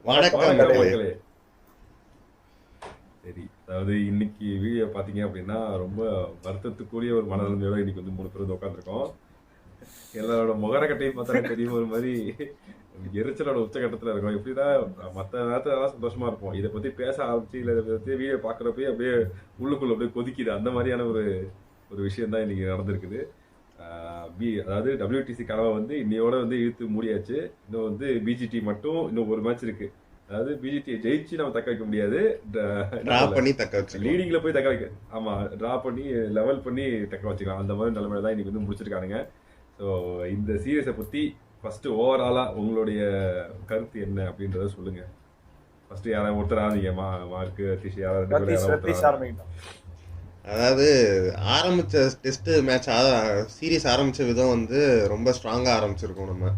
வணக்கம் வணக்கம் மக்களே. மக்களே. சரி, அதாவது இன்னைக்கு வீடியோ பார்த்தீங்க அப்படின்னா ரொம்ப வருத்தத்துக்குரிய ஒரு மனநிலைமையோட இன்னைக்கு வந்து 3 பேர் வந்து உட்காந்துருக்கோம். எல்லாரோட முகரக்கட்டையும் பார்த்தாலே தெரியும், ஒரு மாதிரி எரிச்சலோட உச்சகட்டத்தில் இருக்கும். எப்படின்னா மற்ற நேரத்துல எல்லாம் சந்தோஷமா இருப்போம், இதை பத்தி பேச ஆரம்பிச்சு இல்லை இதை பத்தி வீடியோ பார்க்குறப்பயே அப்படியே உள்ளுக்குள்ள அப்படியே கொதிக்குது. அந்த மாதிரியான ஒரு ஒரு விஷயம் தான் இன்னைக்கு நடந்திருக்குது. அதாவது WTC கனவை வந்து இன்னையோட வந்து இழுத்து மூடியாச்சு. இன்னும் வந்து பிஜிடி மட்டும் இன்னும் ஒரு மேட்ச் இருக்கு. அதாவது பிஜிடியை ஜெயிச்சு நம்ம தக்க வைக்க முடியாது, டிரா பண்ணி தக்க வச்சுக்கலாம். லீடிங்ல போய் தக்க வைக்க, ஆமா, டிரா பண்ணி லெவல் பண்ணி தக்க வச்சுக்கலாம். அந்த மாதிரி நிலைமையில தான் இன்னைக்கு வந்து முடிச்சிருக்கானுங்க. ஸோ இந்த சீரியஸை பத்தி ஃபர்ஸ்ட் ஓவராலா உங்களுடைய கருத்து என்ன அப்படின்றத சொல்லுங்க. ஃபர்ஸ்ட் யாராவது ஒருத்தர் ஆரம்பிங்க. மார்க், சதீஷ், யாராவது ரெண்டு பேரும் யாராவது ஒருத்தர் ஆரம்பிங்க. அதாவது ஆரம்பிச்ச டெஸ்ட் மேட்ச் சீரீஸ் ஆரம்பிச்ச விதம் வந்து ரொம்ப ஸ்ட்ராங்காக ஆரம்பிச்சிருக்கோம். நம்ம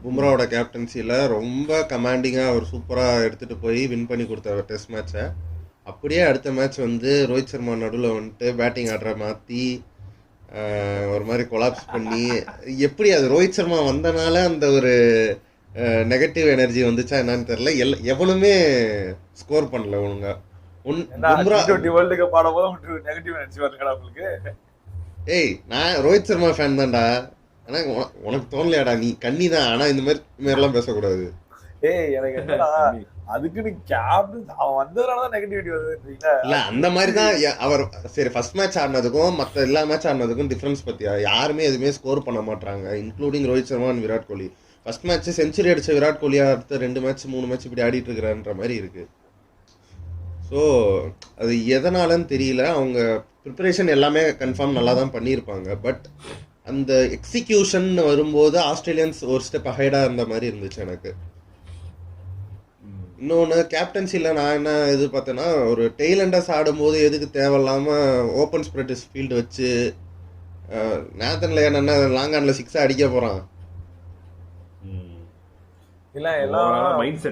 பும்ராவோட கேப்டன்சியில் ரொம்ப கமாண்டிங்காக அவர் சூப்பராக எடுத்துகிட்டு போய் வின் பண்ணி கொடுத்த டெஸ்ட் மேட்சை அப்படியே அடுத்த மேட்ச் வந்து ரோஹித் சர்மா நடுவில் வந்துட்டு பேட்டிங் ஆடுற மாற்றி ஒரு மாதிரி கொலாப்ஸ் பண்ணி, எப்படி அது ரோஹித் சர்மா வந்தனால அந்த ஒரு நெகட்டிவ் எனர்ஜி வந்துச்சா என்னன்னு தெரியல. எவனுமே ஸ்கோர் பண்ணல ஒழுங்கா. ஏய், நான் ரோஹித் சர்மா ஃபேன் தான்டா. ஆனா உனக்கு தோணலையாடா, நீ கன்னி தான். ஆனா இந்த மாதிரி எல்லாம் பேசக்கூடாது. ஏய், எனக்கு என்னடா அதுக்குன்னு கேப்டன் அவன் வந்ததுனாலதான் நெகட்டிவிட்டி வருது இல்ல, அந்த மாதிரி தான் அவர். சரி, ஃபர்ஸ்ட் மேட்ச் ஆடினதுக்கும் மற்ற எல்லா மேட்ச் ஆடினதுக்கும் டிஃபரன்ஸ் பத்தியா? யாருமே எதுவுமே ஸ்கோர் பண்ண மாட்டாங்க, including Rohit Sharma and Virat Kohli. First match century அடிச்ச விராட் கோலியா அடுத்த 2 மேட்ச் 3 மேட்ச் இப்படி ஆடிட்டு இருக்கிறான்ற மாதிரி இருக்கு. ஸோ அது எதனாலன்னு தெரியல. அவங்க ப்ரிப்பரேஷன் எல்லாமே கன்ஃபார்ம் நல்லா தான் பண்ணியிருப்பாங்க. பட் அந்த எக்ஸிக்யூஷன் வரும்போது ஆஸ்திரேலியன்ஸ் ஒரு ஸ்டெப் அஹைடாக இருந்த மாதிரி இருந்துச்சு எனக்கு. இன்னொன்று, கேப்டன்சியில் நான் என்ன எதிர்பார்த்தேன்னா, ஒரு டெய்லண்டர்ஸ் ஆடும்போது எதுக்கு தேவையில்லாமல் ஓப்பன் ஸ்ப்ரெட் ஃபீல்டு வச்சு நேத்தன் லேயன் என்ன லாங் ஆன்ல 6 அடிக்க போகிறான். இல்லை, எல்லாம் மைண்ட்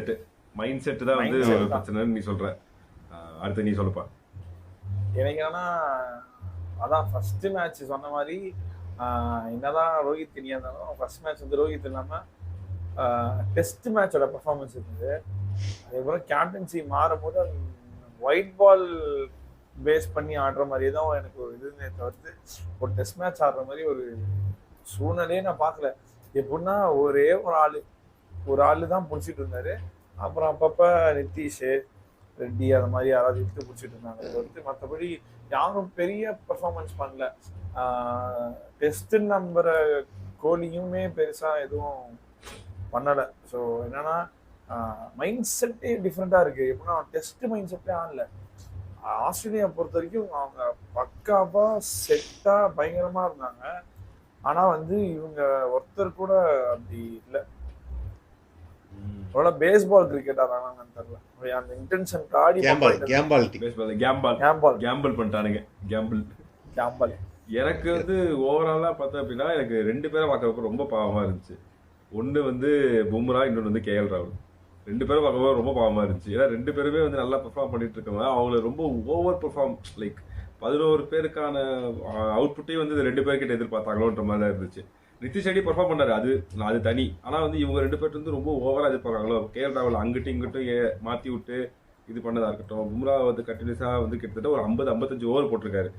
செட் தான் வந்து பிரச்சனைன்னு நீ சொல்ற. அடுத்து நீ சொல்லுப்பா. எனக்கு ஆனா அதான் ஃபர்ஸ்ட் மேட்ச் சொன்ன மாதிரி என்னதான் ரோஹித் இனியா இருந்தாலும் ஃபர்ஸ்ட் மேட்ச் வந்து ரோஹித் இல்லாம டெஸ்ட் மேட்சோட பெர்ஃபார்மன்ஸ் இருந்தது. அதுக்கப்புறம் கேப்டன்சி மாறும் போது ஒயிட் பால் பேஸ் பண்ணி ஆடுற மாதிரி தான் எனக்கு ஒரு இதுன்னு தவிர்த்து ஒரு டெஸ்ட் மேட்ச் ஆடுற மாதிரி ஒரு சூழ்நிலையே நான் பார்க்கல. எப்படின்னா ஒரே ஒரு ஆளு தான் பிடிச்சிட்டு இருந்தாரு. அப்புறம் அப்பப்ப நிதிஷ் ரெட்டி அந்த மாதிரி யாராவது இழுத்து பிடிச்சிட்டு இருந்தாங்க. இதை வந்து மற்றபடி யாரும் பெரிய பெர்ஃபார்மன்ஸ் பண்ணல. டெஸ்ட் நம்புற கோலியுமே பெருசா எதுவும் பண்ணலை. ஸோ என்னன்னா மைண்ட் செட்டே டிஃப்ரெண்டா இருக்கு. எப்படின்னா டெஸ்ட் மைண்ட் செட்டே ஆகல. ஆஸ்திரேலியா பொறுத்த வரைக்கும் அவங்க பக்காவா செட்டா பயங்கரமா இருந்தாங்க. ஆனா வந்து இவங்க ஒருத்தர் கூட அப்படி இல்லை. பேஸ்பால் கிரிக்கெட் ஆடுறாங்கன்னு தெரியல. அந்த இன்டென்ஷன் காடி கேம்பிள் பண்ணிட்டானுங்க. கேம்பிள் எனக்கு வந்து ஓவராலா பார்த்தேன் அப்படின்னா, எனக்கு 2 பேரை பார்க்கறப்ப ரொம்ப பாவமா இருந்துச்சு. ஒன்று வந்து பும்ரா, இன்னொன்று வந்து KL ராகுல். 2 பேரும் பார்க்கும்போது ரொம்ப பாவமா இருந்துச்சு. ஏன்னா 2 பேருமே வந்து நல்லா பெர்ஃபார்ம் பண்ணிட்டு இருக்கவங்க. அவங்கள ரொம்ப ஓவர் பெர்ஃபார்ம், லைக் 11 பேருக்கான அவுட்புட்டையும் வந்து இந்த 2 பேர்கிட்ட எதிர்பார்த்தாங்களோன்ற மாதிரி தான் இருந்துச்சு. நிதிஷ் ரெட்டி பெர்ஃபார்ம் பண்ணாரு, அது தனி. ஆனால் வந்து இவங்க 2 பேர்ட்டு வந்து ரொம்ப ஓவராக எதிர்பார்க்குறாங்களோ. KL ராகுல் அங்கிட்டும் இங்கிட்டும் மாற்றி விட்டு இது பண்ணதா இருக்கட்டும். பும்ரா வந்து கண்டினியூஸாக வந்து கிட்டத்தட்ட ஒரு 50-55 ஓவர் போட்டிருக்காரு,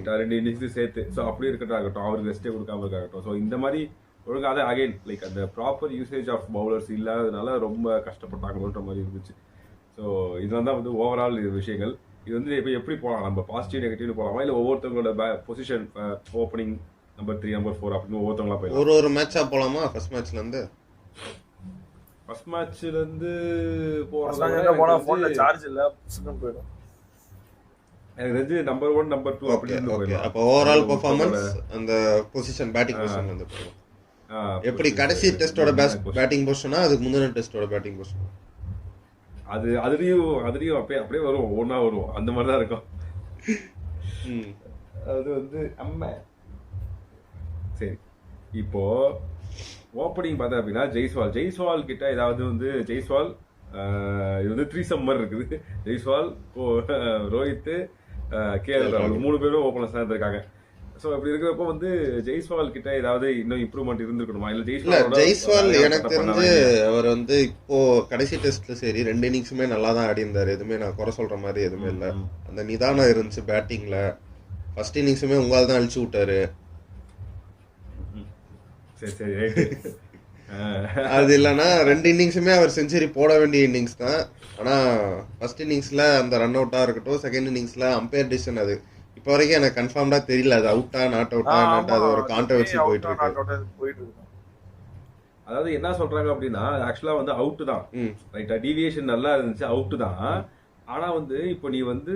2 இன்னிங்ஸும் சேர்த்து. ஸோ அப்படி இருக்கட்டும் ஆகட்டும், அவருக்கு ரெஸ்ட்டே கொடுக்காம இருக்காகட்டும். ஸோ இந்த மாதிரி ஒழுங்காக அகைன் லைக் அந்த ப்ராப்பர் யூசேஜ் ஆஃப் பவுலர்ஸ் இல்லாததுனால ரொம்ப கஷ்டப்பட்டாங்கன்ற மாதிரி இருந்துச்சு. ஸோ இதெல்லாம் தான் வந்து ஓவரால் விஷயங்கள். இது வந்து இப்போ எப்படி போகலாம், நம்ம பாசிட்டிவ் நெகட்டிவ்னு போகலாமா, இல்லை ஒவ்வொருத்தவங்களோட பொசிஷன், ஓப்பனிங் நம்பர் 3 நம்பர் 4 அப்படின்னு ஒவ்வொருத்தவங்களா போயிடலாம்? ஒரு மேட்சா போலாமா? ஃபர்ஸ்ட் மேட்ச்ல இருந்து போன சார்ஜ் இல்ல, போயிடும். எனக்கு தெரிஞ்சு நம்பர் 1 நம்பர் 2 அப்படின்னு போயிடலாம். அப்போ ஓவரால் பெர்ஃபார்மன்ஸ் அந்த பொசிஷன், பேட்டிங் பொசிஷன்ல இருந்து போயிடும். எப்படி கடைசி டெஸ்டோட பேட்டிங் பொசிஷனா அதுக்கு முந்தின டெஸ்டோட பேட்டிங் பொசிஷன்? அதுலயும் அப்படியே வரும், ஒன்னா வரும், அந்த மாதிரி தான் இருக்கும். அது வந்து சரி. இப்போ ஓப்பனிங் பார்த்தா அப்படின்னா ஜெய்ஸ்வால் கிட்ட ஏதாவது வந்து ஜெய்ஸ்வால் இது வந்து 3 சம்மர் இருக்குது. ஜெய்ஸ்வால், ரோஹித், KL ராகுல் 3 பேரும் ஓப்பனர்ஸ் தான் இருந்திருக்காங்க. சோ அப்படி இருக்கிறப்போ வந்து ஜெய்ஸ்வால் கிட்ட ஏதாவது இன்னும் இம்ப்ரூவ்மெண்ட் இருந்திருக்கணுமா இல்ல இல்ல ஜெய்ஸ்வால் எனக்கு தெரிஞ்சு அவர் வந்து இப்போ கடைசி டெஸ்ட்ல சரி 2 இன்னிங்ஸுமே நல்லா தான் ஆடி இருந்தாரு. எதுவுமே நான் குறை சொல்ற மாதிரி எதுவுமே இல்லை. அந்த நிதானம் இருந்துச்சு பேட்டிங்ல. ஃபர்ஸ்ட் இன்னிங்ஸுமே உங்களால் தான் அழிச்சு விட்டாரு. சரி சரி ரைட்டு. அது இல்லைன்னா 2 இன்னிங்ஸுமே அவர் செஞ்சுரி போட வேண்டிய இன்னிங்ஸ் தான். ஆனால் ஃபர்ஸ்ட் இன்னிங்ஸில் அந்த ரன் அவுட்டாக இருக்கட்டும், செகண்ட் இன்னிங்ஸில் அம்பையர் டிசிஷன் அது இப்போ வரைக்கும் எனக்கு கன்ஃபார்ம்டாக தெரியல. அது அவுட்டா நாட் அவுட்டா அது ஒரு கான்ட்ரவர்சி போயிட்டு இருக்கு. அதாவது என்ன சொல்றாங்க அப்படின்னா ஆக்சுவலா வந்து அவுட் தான் ரைட்டா, டீவியேஷன் நல்லா இருந்துச்சு, அவுட் தான். ஆனா வந்து இப்போ நீ வந்து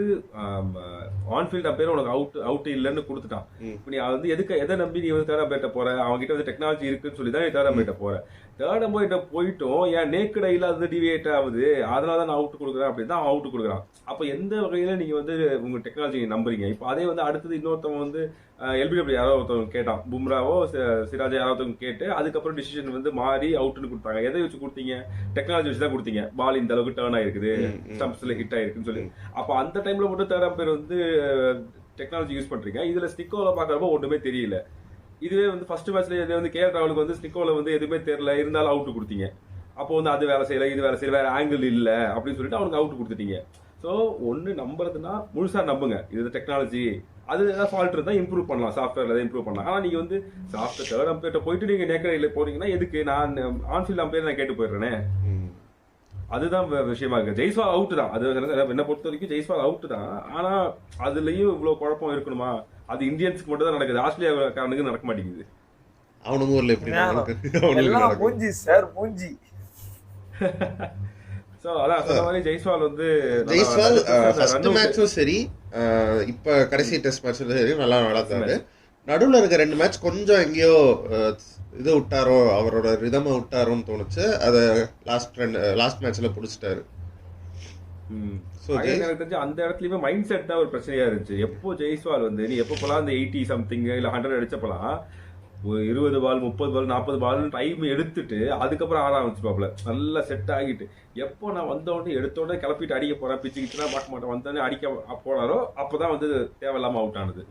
ஆன்ஃபீல்ட் அம்பையர் உனக்கு அவுட் இல்லைன்னு கொடுத்துட்டான். இப்போ நீ வந்து எதை நம்பி நீ வந்து தேர்ட் அம்பையர்ட்ட போற? அவங்க கிட்ட வந்து டெக்னாலஜி இருக்குன்னு சொல்லி தான் நீ தேர்ட் அம்பையர்ட்ட போற. தேர்ட் அம்பையர்ட்ட போயிட்டும் ஏன் நேக்கட் இல்லாத டிவியேட் ஆகுது, அதனால தான் நான் அவுட் கொடுக்குறேன் அப்படின்னு தான் அவுட் கொடுக்குறான். அப்போ எந்த வகையில நீங்க வந்து உங்க டெக்னாலஜி நம்புறீங்க? இப்போ அதே வந்து அடுத்தது இன்னொருத்தவங்க வந்து எல்பிடபிள்யூ யாரோ ஒருத்தவங்க கேட்டான், பும்ராவோ சிராஜா யாரோ ஒருத்தவங்க கேட்டு அதுக்கப்புறம் டிசிஷன் வந்து மாறி அவுட்னு கொடுத்தாங்க. எதை வச்சு கொடுத்தீங்க? டெக்னாலஜி வச்சு தான் கொடுத்தீங்க. பால் இந்த அளவுக்கு டேர்ன் ஆயிருக்குது, ஸ்டம்ப்ஸ்ல ஹிட் ஆயிருக்குன்னு சொல்லி. அப்போ அந்த டைம்ல மட்டும் தேர்ட் அம்பையர் வந்து டெக்னாலஜி யூஸ் பண்றீங்க. இதுல ஸ்டிக்கோல பாக்குறப்போ ஒண்ணுமே தெரியல. இதுவே வந்து ஃபர்ஸ்ட் மேட்ச்ல இது வந்து கேஎல் ராகுலுக்கு வந்து ஸ்டிக்கோல வந்து எதுவுமே தெரியல, இருந்தாலும் அவுட் கொடுத்தீங்க. அப்போ வந்து அது வேலை செய்யல, இது வேலை செய்யல, வேற ஆங்கிள் இல்ல அப்படின்னு சொல்லிட்டு அவனுக்கு அவுட் கொடுத்துட்டீங்க. ஸோ ஒன்னு நம்புறதுன்னா முழுசா நம்புங்க, இது டெக்னாலஜி. அது ஏதாவது ஃபால்ட் இருந்தா இம்ப்ரூவ் பண்ணலாம், சாஃப்ட்வேர்ல ஏதாவது இம்ப்ரூவ் பண்ணலாம். ஆனா நீங்க வந்து சாஃப்ட்வேர் தேர்ட் அம்பையர்ட்ட போயிட்டு நீங்க நேக்கடில போறீங்கன்னா எதுக்கு? நான் ஆன்ஃபீல்ட் அம்பையர் நான் கேட்டு போயிடுறேனே. அதுதான் விஷயமா இருக்கு. ஜெய்ஸ்வால் அவுட் தான், அது என்ன பொறுத்த வரைக்கும் ஜெய்ஸ்வால் அவுட் தான். ஆனா அதுலயும் இவ்வளவு குழப்பம் இருக்கணுமா? அது இந்தியன்ஸ்க்கு மட்டும் தான் நடக்குது, ஆஸ்திரேலியாக்காரனுக்கு நடக்க மாட்டேங்குது. அவனுங்க ஊர்ல எப்படி மூஞ்சி சார் மூஞ்சி. சோ அதான் சொன்ன மாதிரி ஜெய்ஸ்வால் வந்து ஜெய்ஸ்வால் ஃபர்ஸ்ட் மேட்சும் சரி இப்ப கடைசி டெஸ்ட் மேட்ச்ல சரி நல்லா விளையாடுறாரு. நடுவுல இருக்க 2 மேட்ச் கொஞ்சம் எங்கேயோ இது விட்டாரோ, அவரோட ரிதம விட்டாரோன்னு தோணுச்சு. அத லாஸ்ட் மேட்ச்ல புடிச்சிட்டாரு. எனக்கு தெரிஞ்சு அந்த இடத்துலயுமே மைண்ட் செட் தான் ஒரு பிரச்சனையா இருந்துச்சு. எப்போ ஜெய்ஸ்வால் வந்து நீ எப்பப்பெல்லாம் அந்த 80 சம்திங் இல்ல 100 அடிச்சப்பலாம் ஒரு 20 பால் 30 பால் 40 பால் டைம் எடுத்துட்டு அதுக்கப்புறம் ஆட ஆரம்பிச்சுப்பாப்ல, நல்லா செட் ஆகிட்டு. எப்போ நான் வந்த உடனே எடுத்த உடனே கிளப்பிட்டு அடிக்க போறேன், பிச்சுக்கிட்டுனா பார்க்க மாட்டேன், வந்தோடனே அடிக்க போனாரோ அப்பதான் வந்து தேவையில்லாம அவுட் ஆனது.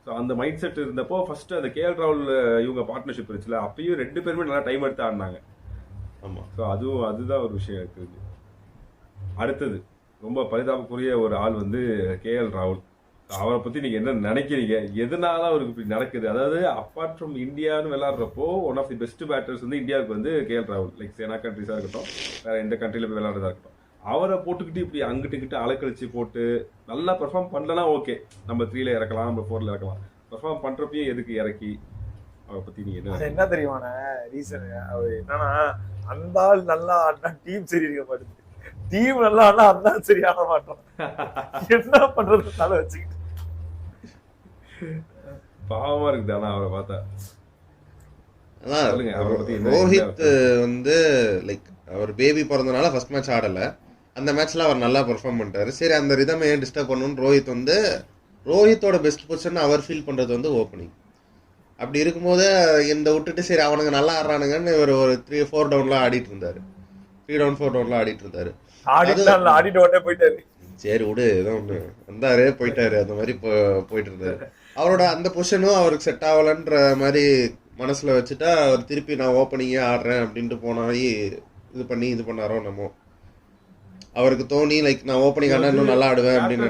ஸோ அந்த மைண்ட் செட் இருந்தப்போ ஃபர்ஸ்ட் அந்த கேஎல் ராகுல் இவங்க பார்ட்னர்ஷிப் இருந்துச்சுல, அப்பயும் 2 பேருமே நல்லா டைம் எடுத்து ஆடினாங்க. ஆமா, ஸோ அதுதான் ஒரு விஷயம் இருக்குது. அடுத்தது ரொம்ப பரிதாபக்குரிய ஒரு ஆள் வந்து கேஎல் ராகுல். அவரை பத்தி நீங்க என்ன நினைக்கிறீங்க? எதனால அவருக்கு இப்படி நடக்குது? அதாவது அப்பார்ட் ஃப்ரம் இந்தியான்னு விளையாடுறப்போ one of the best batters வந்து இந்தியாவுக்கு வந்து கேஎல் ராகுல். லைக் சேனா கண்ட்ரிஸா இருக்கட்டும், வேற எந்த கண்ட்ரில போய் விளையாடுறதா இருக்கட்டும், அவரை போட்டுக்கிட்டு இப்படி அங்கிட்டு அலக்கழிச்சு போட்டு நல்லா பெர்ஃபார்ம் பண்ணலனா ஓகே, நம்ம 3ல இறக்கலாம், நம்ம 4ல இறக்கலாம். பெர்ஃபார்ம் பண்றப்பயே எதுக்கு இறக்கி? அவரை பத்தி நீங்க என்ன தெரியுமான ரீசன்? அவர் என்னன்னா, அந்த ஆள் நல்லா ஆடினா டீம் சரி இருக்க மாட்டேங்குது, டீம் நல்லா ஆடினா அந்த ஆள் சரி ஆட மாட்டோம். என்ன பண்றது தலை வச்சுக்கிட்டு பாவமா இருக்குது. ஆனா அவரை பார்த்தா ரோஹித் வந்து லைக் அவர் பேபி பிறந்தனால ஃபர்ஸ்ட் மேட்ச் ஆடல. அந்த மேட்ச்ல அவர் நல்லா பெர்ஃபார்ம் பண்ணிட்டாரு. சரி, அந்த ரிதம் ஏன் டிஸ்டர்ப் பண்ணணும்னு ரோஹித்தோட பெஸ்ட் பொசிஷன் அவர் ஃபீல் பண்றது வந்து ஓப்பனிங். அப்படி இருக்கும்போது இந்த விட்டுட்டு சரி அவனுங்க நல்லா ஆடுறானுங்கன்னு இவர் ஒரு 3-4 டவுன்லாம் ஆடிட்டு இருந்தாரு. 3 டவுன் 4 டவுன்லாம் ஆடிட்டு இருந்தாரு. சரி விடு, ஏதோ ஒண்ணு வந்தாரு போயிட்டாரு, அந்த மாதிரி போயிட்டு இருந்தாரு. அவரோட அந்த பொசிஷனும் அவருக்கு செட் ஆகலன்ற மாதிரி மனசுல வச்சுட்டா அவர் திருப்பி நான் ஓப்பனிங்கே ஆடுறேன் அப்படின்ட்டு போனாய் இது பண்ணாரோ நம்ம. அவருக்கு தோணி லைக் நான் ஓப்பனிங் ஆனா இன்னும் நல்லா ஆடுவேன் அப்படின்னு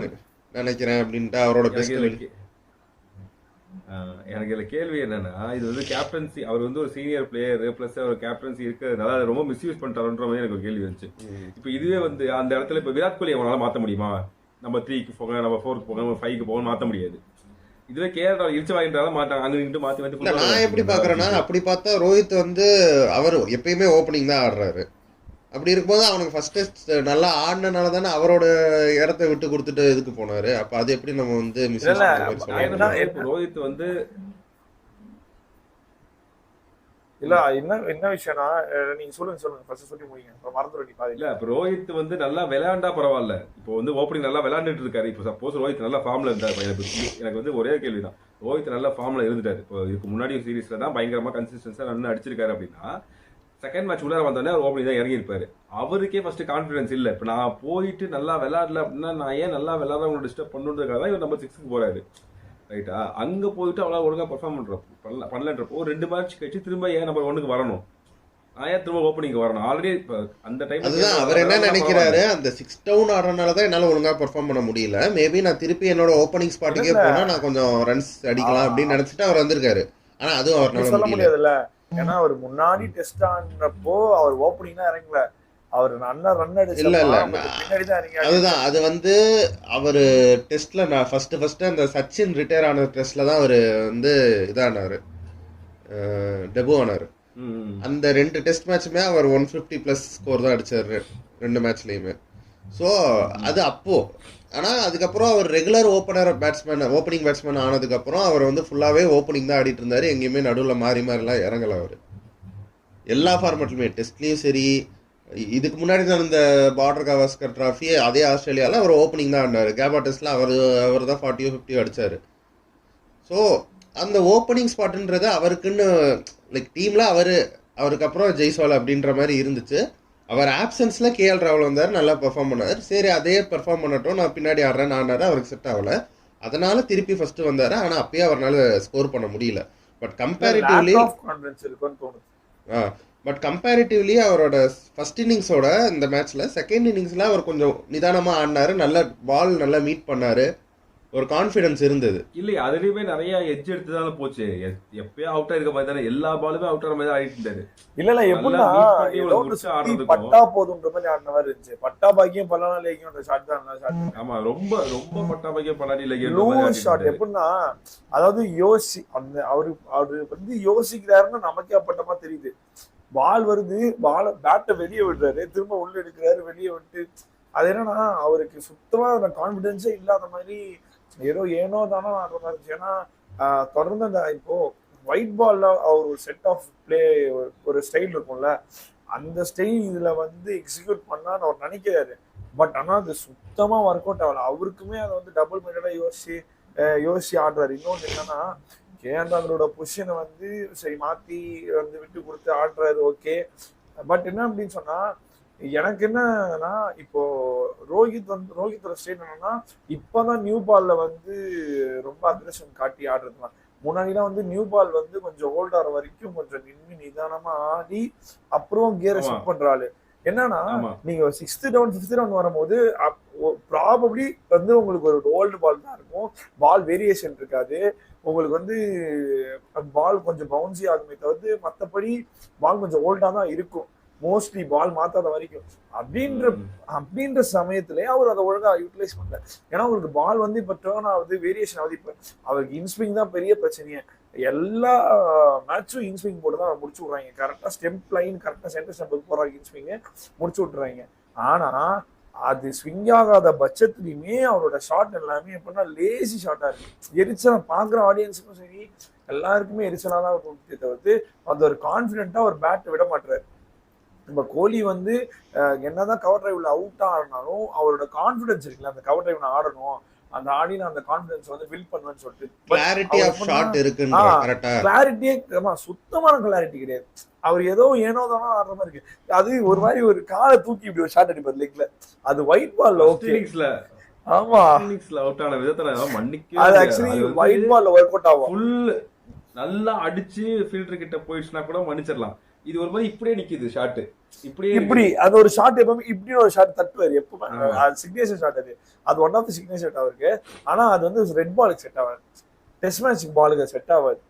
நினைக்கிறேன் அப்படின்ட்டு அவரோட பெஸ்ட். எனக்கு இதுல கேள்வி என்னன்னா, இது வந்து கேப்டன்சி, அவர் வந்து ஒரு சீனியர் பிளேயர் பிளஸ் அவர் கேப்டன்சி இருக்கிறதுனால அதை ரொம்ப மிஸ்யூஸ் பண்ணிட்டாருன்ற மாதிரி எனக்கு ஒரு கேள்வி வந்துச்சு. இப்ப இதுவே வந்து அந்த இடத்துல இப்ப விராட் கோலி அவனால மாத்த முடியுமா? நம்ம 3க்கு போங்க, நம்ம 4க்கு போங்க, நம்ம 5க்கு போக மாத்த முடியாது. இதுவே கேரளா இழிச்சு வாங்கிட்டாலும் மாட்டாங்க, அங்க நின்று மாத்தி மாத்தி. நான் எப்படி பாக்குறேன்னா, அப்படி பார்த்தா ரோஹித் வந்து அவர் எப்பயுமே ஓப்பனிங் தான் ஆடுறாரு. அப்படி இருக்கும்போது அவனுக்கு ஃபர்ஸ்ட் டெஸ்ட் நல்லா ஆடினால தானே அவரோட இடத்த விட்டு கொடுத்துட்டு இதுக்கு போனாரு. அப்ப அது எப்படி நம்ம வந்து ரோஹித் வந்து இல்ல என்ன விஷயம்னா, நீங்க சொல்லுங்க ஃபர்ஸ்ட் சொல்லி முடிங்க, அப்புறம் மறந்துடுறீங்க பாதி. இல்ல இப்ப ரோஹித் வந்து நல்லா விளையாண்டா பரவாயில்ல. இப்போ வந்து ஓப்பனிங் நல்லா விளையாண்டுட்டு இருக்காரு. இப்போ சப்போஸ் ரோஹித் நல்லா ஃபார்ம்ல இருந்தாரு, எனக்கு வந்து ஒரே கேள்விதான், ரோஹித் நல்லா ஃபார்ம்ல இருந்துட்டாரு. இப்போ இதுக்கு முன்னாடி சீரீஸ்ல தான் பயங்கரமா கன்சிஸ்டன்ஸா ரன் அடிச்சிருக்காரு அப்படின்னா, செகண்ட் மேட்ச் உள்ளார வந்தோடனே அவர் ஓப்பனிங் தான் இறங்கி இருப்பாரு. அவருக்கே ஃபர்ஸ்ட் கான்ஃபிடன்ஸ் இல்ல. இப்ப நான் போயிட்டு நல்லா விளையாடல அப்படின்னா நான் ஏன் நல்லா விளையாட டிஸ்டர்ப் பண்ணுறதுக்காக தான் இவர் நம்பர் 6க்கு போறாரு. ரைட்டா? அங்க போயிட்டு அவளால ஒழுங்கா பெர்ஃபார்ம் பண்ணலன்றப்போ 2 மேட்ச் கழிச்சு திரும்ப ஏன் நம்பர் 1க்கு வரணும்? நான் ஏன் திரும்ப ஓப்பனிங்க்கு வரணும்? ஆல்ரெடி இப்ப அந்த டைம்ல அதுதான் அவர் என்ன நினைக்கிறாரு, அந்த 6 டவுன் ஆடுறதுனால தான் என்னால ஒழுங்கா பெர்ஃபார்ம் பண்ண முடியல, மேபி நான் திருப்பி என்னோட ஓப்பனிங் ஸ்பாட்டுக்கே இல்ல போனா நான் கொஞ்சம் ரன்ஸ் அடிக்கலாம் அப்படின்னு நினைச்சிட்டு அவர் வந்திருக்காரு. ஆனா அதுவும் அப்படி அவரால் சொல்ல முடியல. முடியாதுல்ல. ஏன்னா அவர் முன்னாடி டெஸ்ட் ஆனப்போ அவர் ஓப்பனிங் தான் இறங்கல. அவர் நல்லா ரன் இல்ல அடிச்சப்பா இல்ல கொஞ்சம் பின்னாடி தான் இறங்கி அதுதான் ஆடிருக்காரு. அது வந்து அவரு டெஸ்ட்ல நான் ஃபர்ஸ்ட் அந்த சச்சின் ரிட்டையர் ஆன டெஸ்ட்ல தான் அவரு வந்து இதானாரு, டெபு ஆனாரு. ம். அந்த 2 டெஸ்ட் மேட்சுமே அவர் 150 பிளஸ் ஸ்கோர் தான் அடிச்சாரு 2 மேட்ச்லயுமே. ஸோ அது அப்போ. ஆனால் அதுக்கப்புறம் அவர் ரெகுலர் ஓப்பனிங் பேட்ஸ்மேன் ஆனதுக்கப்புறம் அவர் வந்து ஃபுல்லாகவே ஓப்பனிங் தான் ஆடிட்டு இருந்தார். எங்கேயுமே நடுவில் மாறிலாம் இறங்கலை அவர். எல்லா ஃபார்மேட்லையுமே டெஸ்ட்லேயும் சரி, இதுக்கு முன்னாடி தான் இந்த பார்டர் கவாஸ்கர் ட்ராஃபி அதே ஆஸ்திரேலியாவில் அவர் ஓப்பனிங் தான் ஆடினார். கேபா டெஸ்ட்டில் அவர் தான் 40 50 அடித்தார். ஸோ அந்த ஓப்பனிங் ஸ்பாட்டுன்றது அவருக்குன்னு லைக் டீமில் அவருக்கு அப்புறம் ஜெய்ஸ்வால் அப்படின்ற மாதிரி இருந்துச்சு. அவர் ஆப்சன்ஸில் கேஎல் ராகுல் வந்தார், நல்லா பெர்ஃபார்ம் பண்ணார். சரி அதே பெர்ஃபார்ம் பண்ணட்டும், நான் பின்னாடி ஆடுறேன் ஆனார், அவருக்கு செட் ஆகலை. அதனால திருப்பி ஃபர்ஸ்ட் வந்தார். ஆனால் அப்பயே அவரால் ஸ்கோர் பண்ண முடியல. பட் கம்பேரிட்டிவ்லி அவரோட ஃபர்ஸ்ட் இன்னிங்ஸோட இந்த மேட்ச்ல செகண்ட் இன்னிங்ஸ்ல அவர் கொஞ்சம் நிதானமா ஆடினாரு, நல்ல பால் நல்லா மீட் பண்ணாரு, ஒரு கான்ஃபிடன்ஸ் இருந்தது. இல்லையா அதுலயுமே நிறைய எட்ஜ் எடுத்து தானே போச்சு. எப்பயும் அவுட் ஆயிருக்க மாதிரி தானே எல்லா பாலுமே அவுட் ஆகிற மாதிரி ஆடிட்டு இருந்தாரு. இல்ல எப்படின்னா ஏதோ ஒரு சுத்தி பட்டா போதுன்ற மாதிரி ஆடின மாதிரி இருந்துச்சு. பட்டா பாக்கியம் பல்லான லேக்கியம் ஷாட் தான் ஷாட். ஆமா ரொம்ப ரொம்ப பட்டா பாக்கியம் பல்லாடி லேக்கியம் லூஸ் ஷாட். எப்படின்னா அதாவது அந்த அவரு வந்து யோசிக்கிறாருன்னு நமக்கே அப்பட்டமா தெரியுது. பால் வருது, பேட்டை வெளியே விடுறாரு, திரும்ப உள்ள எடுக்கிறாரு, வெளியே விட்டு அது என்னன்னா அவருக்கு சுத்தமா அந்த கான்பிடன்ஸே இல்லாத மாதிரி ஏனோ தானோ ஆடுற மாதிரி இருந்துச்சு. ஏன்னா தொடர்ந்து அந்த இப்போ ஒயிட் பால்ல அவர் ஒரு செட் ஆஃப் பிளே ஒரு ஸ்டைல் இருக்கும்ல, அந்த ஸ்டைல் இதுல வந்து எக்ஸிக்யூட் பண்ணான்னு அவர் நினைக்கிறாரு. பட் ஆனா அது சுத்தமா ஒர்க் அவுட் ஆகல. அவருக்குமே அதை வந்து டபுள் மைண்டடா யோசிச்சு ஆடுறாரு. இன்னொன்று என்னன்னா கேஎல் பொசிஷனை வந்து சரி மாத்தி வந்து விட்டு கொடுத்து ஆடுறாரு, ஓகே. பட் என்ன அப்படின்னு சொன்னா எனக்கு என்னன்னா இப்போ ரோஹித்தோட ஸ்டைல் என்னன்னா இப்பதான் நியூ பால்ல வந்து ரொம்ப அக்ரெஷன் காட்டி ஆடுறதுலாம். முன்னாடிலாம் வந்து நியூ பால் வந்து கொஞ்சம் ஓல்ட் ஆகிற வரைக்கும் கொஞ்சம் நிதானமா ஆடி அப்புறம் கியரை ஷிஃப்ட் பண்றாரு. என்னன்னா நீங்க 6th டவுன் 5th டவுன் வரும்போது ப்ராபப்ளி வந்து உங்களுக்கு ஒரு ஓல்டு பால் தான் இருக்கும், பால் வேரியேஷன் இருக்காது. உங்களுக்கு வந்து பால் கொஞ்சம் பவுன்சி ஆகுமே தவிர்த்து மற்றபடி பால் கொஞ்சம் ஓல்டா தான் இருக்கும் மோஸ்ட்லி, பால் மாத்தாத வரைக்கும். அப்படின்ற சமயத்திலே அவர் அதை ஒழுங்கா யூட்டிலைஸ் பண்ணல. ஏன்னா அவருக்கு பால் வந்து இப்ப டேர்ன் ஆகுது, வேரியேஷன் ஆகுது. இப்ப அவருக்கு இன்ஸ்விங் தான் பெரிய பிரச்சனையே. எல்லா மேட்சும் இன்ஸ்விங் போட்டு தான் முடிச்சு விடுறாங்க. கரெக்டா ஸ்டெம்ப் லைன் கரெக்டா சென்டர் ஸ்டெம்புக்கு போறாங்க, இன்ஸ்விங்க முடிச்சு விட்டுறாங்க. ஆனா அது ஸ்விங் ஆகாத பட்சத்துலயுமே அவரோட ஷாட் எல்லாமே எப்படின்னா லேசி ஷாட்டா இருக்கு. எரிச்சலா பாக்குற ஆடியன்ஸுக்கும் சரி எல்லாருக்குமே எரிச்சலா தான் தவிர்த்து அந்த ஒரு கான்பிடென்ட்டா ஒரு பேட்டை விட மாட்டாரு. நம்ம கோலி வந்து என்னதான் கவர் டிரைவ்ல அவுட் ஆடினாலும் அவரோட கான்பிடன்ஸ் இருக்குல்ல, அந்த கவர் டிரைவ் நான் ஆடணும், அந்த ஆடின அந்த கான்பிடன்ஸ் வந்து பில்ட் பண்ணுவேன்னு சொல்லிட்டு கிளாரிட்டி ஆஃப் ஷாட் இருக்குன்ற கரெக்ட்டா கிளாரிட்டியே சுத்தமான கிளாரிட்டி கிடையாது. அவர் ஏதோ ஏனோ தானோ ஆடுற மாதிரி இருக்கு. அது ஒரு மாதிரி ஒரு காலை தூக்கி இப்படி ஒரு ஷாட் அடிப்பார் லெக்ல. அது ஒயிட் பால்ல ஓகே. ஆமா அவுட் ஆன விதத்துல மன்னிக்கவே அது ஆக்சுவலி ஒயிட் பால்ல ஒர்க் அவுட் ஆகும். ஃபுல் நல்லா அடிச்சு ஃபில்டர் கிட்ட போயிடுச்சுனா கூட மன்னிச்சிடலாம். இது ஒரு மாதிரி இப்படியே நிக்குது ஷாட், இப்படி அது ஒரு ஷாட் எப்பவுமே இப்படி ஒரு ஷாட் தட்டுவாரு எப்பவுமே. சிக்னேச்சர் ஷாட் அது ஒன் ஆஃப் தி சிக்னேச்சர் அவருக்கு. ஆனா அது வந்து ரெட் பாலுக்கு செட் ஆகாது, டெஸ்ட் மேட்ச் பாலுக்கு செட் ஆகாது.